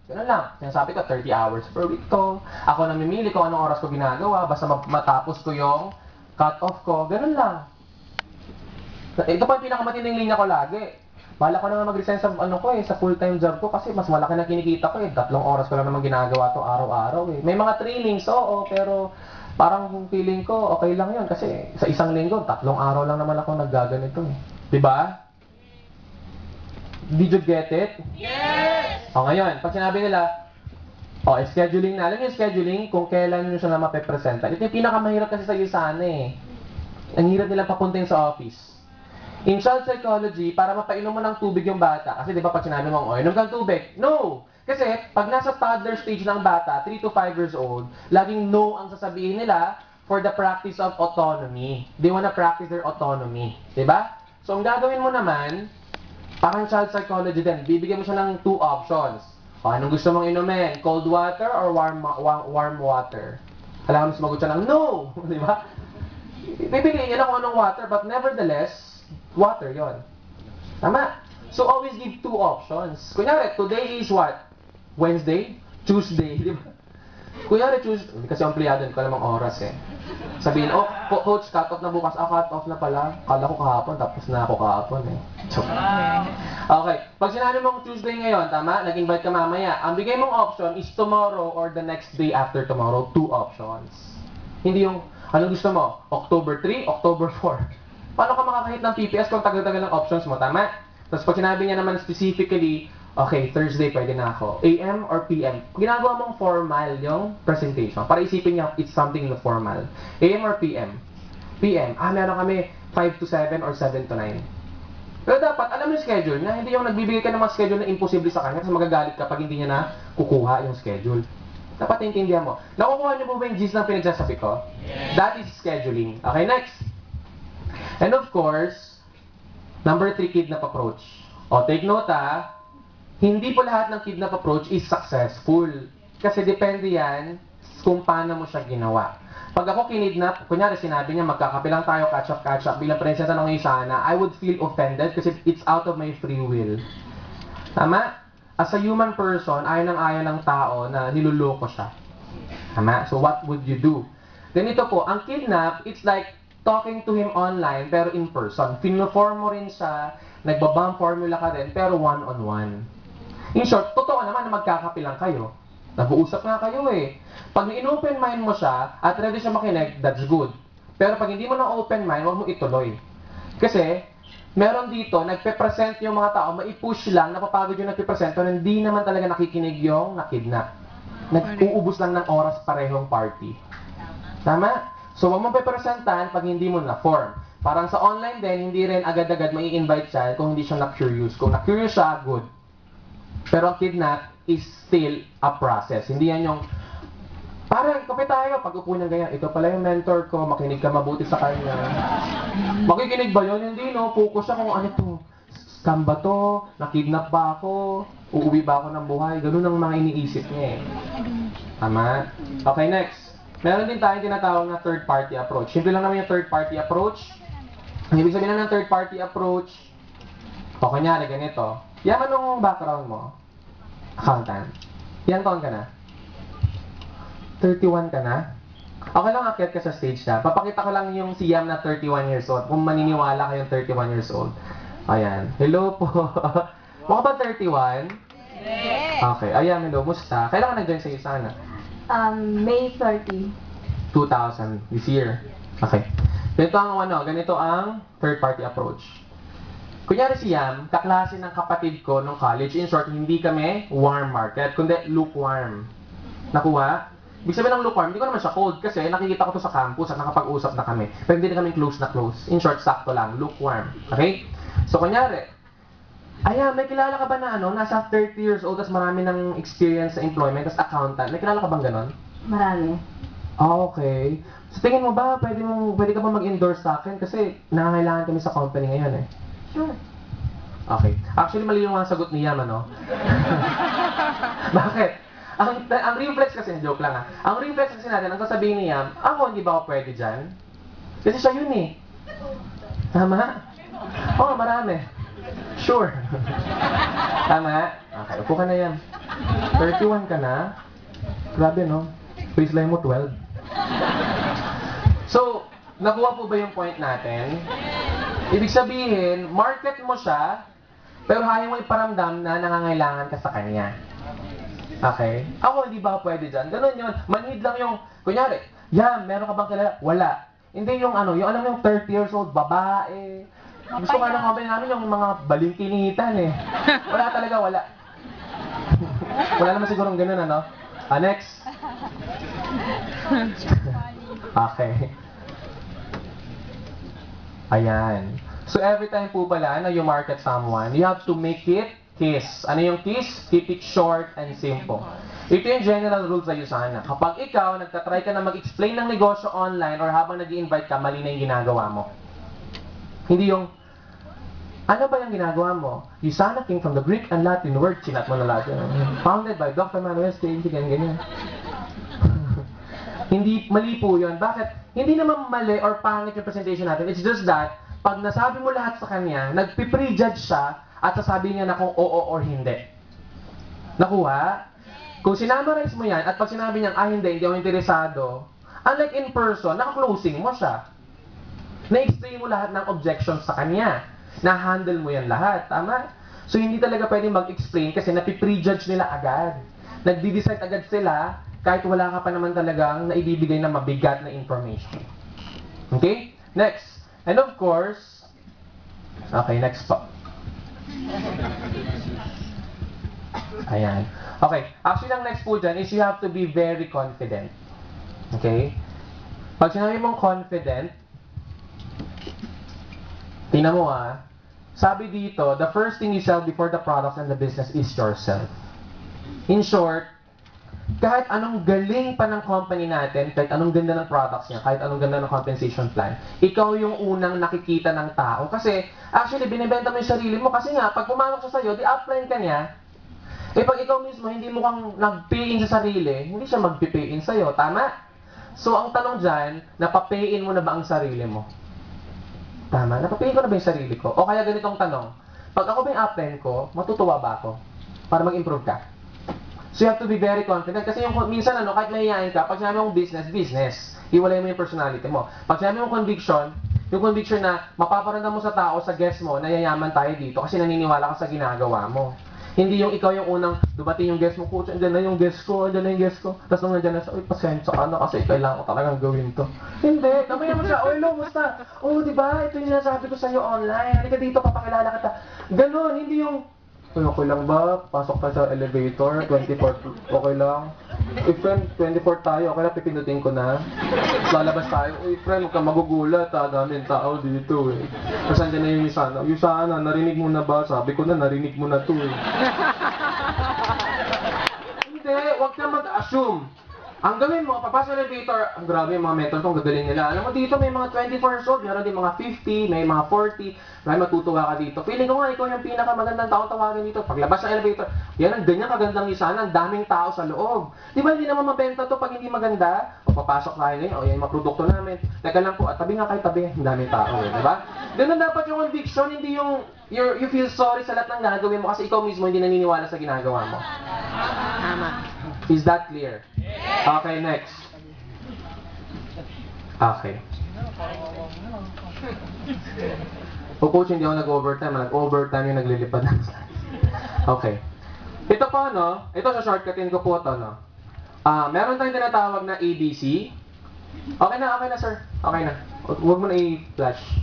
Ganun lang. Sinasabi ko, 30 hours per week to. Ako namimili kung anong oras ko ginagawa, basta matapos ko yung cut-off ko. Ganun lang. Ito pa yung pinakamatinding linya ko lagi. Bala ko naman mag-resign sa, sa full-time job ko kasi mas malaki na kinikita ko eh. 3 oras ko lang naman ginagawa to araw-araw eh. May mga trainings, oo, pero parang feeling ko okay lang yun kasi sa isang linggo, 3 araw lang naman ako naggaganito eh. Diba? Did you get it? Yes! O ngayon, pag sinabi nila, scheduling na. Alam niyo yung scheduling, kung kailan nyo siya na mapepresenta. Ito yung pinakamahirap kasi sa iyo sana eh. Ang hirap nilang papuntin sa office. In child psychology, para mapainom mo ng tubig yung bata, kasi di ba pag sinabi mo, inom kang tubig. No! Kasi pag nasa toddler stage ng bata, 3 to 5 years old, laging no ang sasabihin nila for the practice of autonomy. They wanna practice their autonomy. Di ba? So ang gagawin mo naman, parang child psychology din, bibigyan mo siya ng 2 options. Anong gusto mong inumin? Cold water or warm water? Kailangan mo sumagot siya ng no! Di ba? Bibigyan niya kung anong water, but nevertheless, water yon. Tama? So always give 2 options. Kunyari, today is what? Wednesday? Tuesday? Di ba? Kunyari, Tuesday, kasi empleyado, hindi ko namang oras eh. Sabihin, coach, cut off na bukas. Cut off na pala. Kala ko kahapon, tapos na ako kahapon eh. Okay, pag sinabi mong Tuesday ngayon, tama? Nag-invite ka mamaya. Ang bigay mong option is tomorrow or the next day after tomorrow. 2 options. Hindi yung, anong gusto mo? October 3, October 4. Paano ka makakahit ng PPS kung tagal-tagal ng options mo, tama? Tapos pag sinabi niya naman specifically, okay, Thursday pwede na ako. AM or PM? Ginagawa mong formal yung presentation. Para isipin niya, it's something na formal. AM or PM? PM. Meron kami 5 to 7 or 7 to 9. Pero dapat, alam mo yung schedule na hindi yung nagbibigay ka ng mga schedule na imposible sa kanya kasi magagalit ka pag hindi niya na kukuha yung schedule. Dapat naintindihan mo. Nakukuha niyo po ba yung gist ng pinagsasabi ko? Yes. That is scheduling. Okay, next. And of course, number 3, kidnap approach. Take note hindi po lahat ng kidnap approach is successful. Kasi depende yan kung paano mo siya ginawa. Pag ako kinidnap, kunyari sinabi niya magkakape lang tayo, catch up, bilang prinsesa ng sana, I would feel offended kasi it's out of my free will. Tama? As a human person, ayaw ng tao na niluloko siya. Tama? So what would you do? Ganito po, ang kidnap, it's like talking to him online pero in person. Fino-form mo rin siya, nagbabang formula ka rin, pero one-on-one. In short, totoo naman na magkakape lang kayo. Nag-uusap nga kayo eh. Pag in-open mind mo siya at ready siya makinig, that's good. Pero pag hindi mo na open mind, huwag mo ituloy. Kasi, meron dito, nagpe-present yung mga tao, mai-push lang, napapagod yung nagpe-present, pero hindi naman talaga nakikinig yung nakidnap. Nag-uubos lang ng oras parehong party. Tama? So, huwag mong pe-presentan pag hindi mo na-form. Parang sa online din, hindi rin agad-agad mai-invite siya kung hindi siya na-curious. Kung na-curious siya, good. Pero ang kidnap is still a process. Hindi yan yung, parang, kape tayo, pag upo niya ganyan, ito pala yung mentor ko, makinig ka mabuti sa kanya. Makikinig ba yun? Hindi, no? Focus siya kung ano to. Scam ba to? Nakidnap ba ako? Uuwi ba ako ng buhay? Ganun ang mga iniisip niya eh. Tama? Okay, next. Meron din tayong tinatawag na third-party approach. Simple lang naman yung third-party approach. Ang ibig sabihin ng third-party approach, kunyari, ganito. Yan, anong background mo? Accountant. Yan taon ka na? 31 ka na? Okay lang, akyat ka sa stage na. Papakita ko lang yung si Yam na 31 years old. Kung maniniwala kayong 31 years old. Ayan. Hello po. Mukha ba 31? Yes. Okay. Ayan, hello. Musta? Kailan ka nag-join sa iyo sana? May 30. 2000. This year. Okay. Ganito ang third-party approach. Kunyari si Yam, kaklase ng kapatid ko nung college. In short, hindi kami warm market, kundi lukewarm. Nakuha? Ibig sabihin ng lukewarm, hindi ko naman siya cold kasi nakikita ko to sa campus at nakapag-usap na kami. Pero hindi na kami close na close. In short, sakto lang, lukewarm. Okay? So, kunyari, may kilala ka ba na nasa 30 years old, tas marami ng experience sa employment, tas accountant. May kilala ka bang ganon? Marami. Okay. So, tingin mo ba, pwede ka ba mag-endorse sa akin? Kasi nangangailangan kami sa company ngayon eh. Sure. Okay. Actually, mali yung mga sagot ni Yam, Bakit? Ang reflex kasi, joke lang Ang reflex kasi natin, ang sasabihin ni Yam, ako hindi ba ako pwede dyan? Kasi siya yun eh. Tama? Oo, marami. Sure. Tama? Okay, upo ka na Yam. 31 ka na? Grabe, no? Baseline mo 12. So, nakuha po ba yung point natin? Ibig sabihin, market mo siya, pero ayaw mo iparamdam na nangangailangan ka sa kanya. Okay? Ako, hindi ba pwede dyan? Ganun yun. Manhid lang yung, kunyari, yan, meron ka bang kilala? Wala. Hindi yung ano, yung alam mo yung 30 years old, babae. Gusto nga ng company namin yung mga balingkinitan eh. Wala talaga, wala. Wala naman sigurong ganun, ano? Next. Okay. Ayan. So every time po pala na you market someone, you have to make it KISS. Ano yung KISS? Keep it short and simple. Ito yung general rules sa'yo sana. Kapag ikaw, nagtatry ka na mag-explain ng negosyo online or habang nag-i-invite ka, mali na yung ginagawa mo. Hindi yung, ano ba yung ginagawa mo? Usana came from the Greek and Latin word, chinat mo na lahat yun. Founded by Dr. Manuel Stage, ganyan. Hindi, mali po yun. Bakit? Hindi naman mali or pangit yung presentation natin. It's just that, pag nasabi mo lahat sa kanya, nagpi-prejudge siya at sasabihin niya na kung oo or hindi. Nakuha? Kung sinamarize mo yan at pag sinabi niya, hindi ako interesado, unlike in person, naka-closing mo siya. Na-explain mo lahat ng objections sa kanya. Na-handle mo yan lahat. Tama? So, hindi talaga pwede mag-explain kasi napiprejudge nila agad. Nagdi-decide agad sila kahit wala ka pa naman talagang naibibigay na mabigat na information. Okay? Next. And of course, okay, next po. Ayan. Okay. Actually, ang next po dyan is you have to be very confident. Okay? Pag sinabi mong confident, tingnan mo sabi dito, the first thing you sell before the products and the business is yourself. In short, kahit anong galing pa ng company natin, kahit anong ganda ng products niya, kahit anong ganda ng compensation plan, ikaw yung unang nakikita ng tao. Kasi, actually, binibenta mo yung sarili mo. Kasi nga, pag pumanok siya sa'yo, di-upline ka niya. Pag ikaw mismo, hindi mo kang nag-pay-in sa sarili, hindi siya mag-pay-in sa'yo. Tama? So, ang tanong dyan, napapay-in mo na ba ang sarili mo? Tama? Napapay-in ko na ba yung sarili ko? O kaya ganitong tanong, pag ako ba yung upline ko, matutuwa ba ako? Para mag-improve ka? So you have to be very confident kasi yung minsan kahit mahihayin ka, pag sinabi mong business, business. Iwalay mo yung personality mo. Pag sinabi mong conviction, yung conviction na mapaparamdam mo sa tao, sa guest mo, na yayaman tayo dito kasi naniniwala ka sa ginagawa mo. Hindi yung ikaw yung unang dumating yung guest mo, coach, andyan na yung guest ko, andyan na yung guest ko. Tapos nung nandyan na siya, uy, pasensya ka na kasi kailangan ko talagang gawin to. Hindi, kamaya mo siya, oy, lo, musta? Oh, di ba? Ito yung nasabi ko sa'yo online. Halika dito, papakilala kita. Ganon, hindi yung, uy, okay lang ba? Pasok tayo sa elevator, 24, okay lang. Uy, friend, 24 tayo, okay lang, pipindutin ko na. Lalabas tayo, uy, friend, huwag kang magugulat, daming tao dito eh. Tapos andyan na yung Yusana, narinig mo na ba? Sabi ko na, narinig mo na to eh. Hindi, huwag kang mag-assume. Ang gawin mo, papasok sa elevator, ang grabe yung mga mentor kong gagaling nila. Alam mo dito may mga 24 years old, meron din mga 50, may mga 40, may matutuwa ka dito. Feeling ko nga, ikaw yung pinakamagandang tao tawagan dito. Paglabas ng elevator, yan ang ganyan kagandang Yusana, ang daming tao sa loob. Di ba hindi naman mabenta to pag hindi maganda? O papasok tayo ngayon, o yan yung mga produkto namin. Teka lang po, tabi nga kayo tabi, ang daming tao eh, di ba? Ganun dapat yung conviction, hindi yung you feel sorry sa lahat ng gagawin mo kasi ikaw mismo hindi naniniwala sa ginagawa mo. Tama. Is that clear? Okay, next. Okay. O coach, hindi ako nag-overtime. Nag-overtime yung naglilipad ng slides. Okay. Ito po, no? Ito sa shortcutin ko po ito, no? Meron tayong tinatawag na ABC. Okay na, sir. Okay na. Huwag mo na i-flash.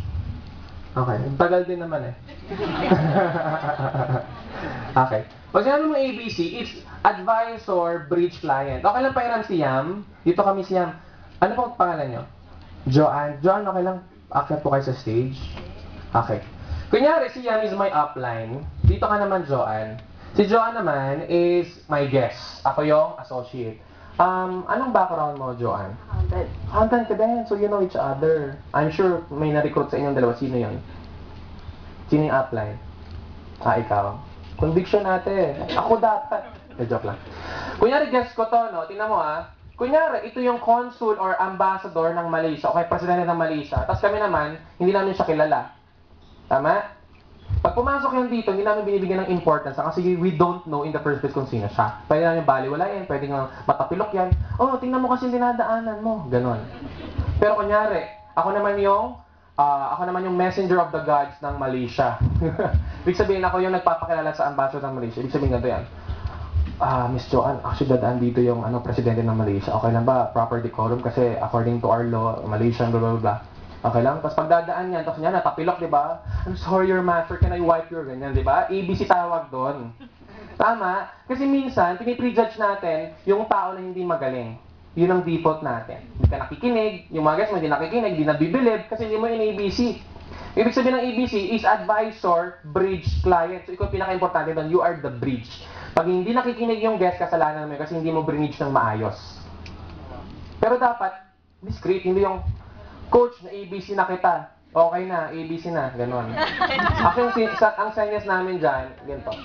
Okay. Tagal din naman eh. Okay. Pag sinabi mo ABC, it's advisor, bridge client. Okay lang pahiram si Yam. Dito kami si Yam. Ano po pangalan nyo? Joanne. Joanne, okay lang. Akyat po kayo sa stage. Okay. Kunyari, si Yam is my upline. Dito ka naman, Joanne. Si Joanne naman is my guest. Ako yung associate. Anong background mo, Joanne? Accountant ka din, so you know each other. I'm sure may na-recruit sa inyong dalawa. Sino yun? Sino yung upline? Ikaw. Conviction natin. Ako dapat. Joke lang. Kunyari, guest ko to, no? Tingnan mo, Kunyari, ito yung consul or ambassador ng Malaysia. Okay, presidente ng Malaysia. Tapos kami naman, hindi namin siya kilala. Tama? Pag pumasok yan dito, hindi namin binibigyan ng importance kasi we don't know in the first place kung sino siya. Pwede namin baliwalain, pwede nga matapilok yan. Oh, tingnan mo kasi yung dinadaanan mo. Ganon. Pero kunyari, ako naman yung messenger of the gods ng Malaysia. Ibig sabihin, ako yung nagpapakilala sa ambassador ng Malaysia. Ibig sabihin ganito yan. Miss Joanne, actually dadaan dito yung presidente ng Malaysia. Okay lang ba? Proper decorum kasi according to our law, Malaysian, blah, blah, blah. Okay lang? Tapos pagdadaan niyan, tapos niya, natapilok, di ba? I'm sorry, your master, can I wipe your ganyan, di ba? ABC tawag doon. Tama? Kasi minsan, piniprejudge natin yung tao na hindi magaling. Yun ang default natin. Hindi ka nakikinig, yung mga guys mo hindi nakikinig, hindi nabibilib, kasi hindi mo in ABC. Ibig sabihin ng ABC is advisor, bridge, client. So ikaw pinaka-importante doon, you are the bridge. Pag hindi nakikinig yung guest, kasalanan mo yun kasi hindi mo bridge ng maayos. Pero dapat, discreet, hindi yung, coach, na ABC na kita. Okay na, ABC na, ganon. Actually, ang senyas namin dyan, ganito.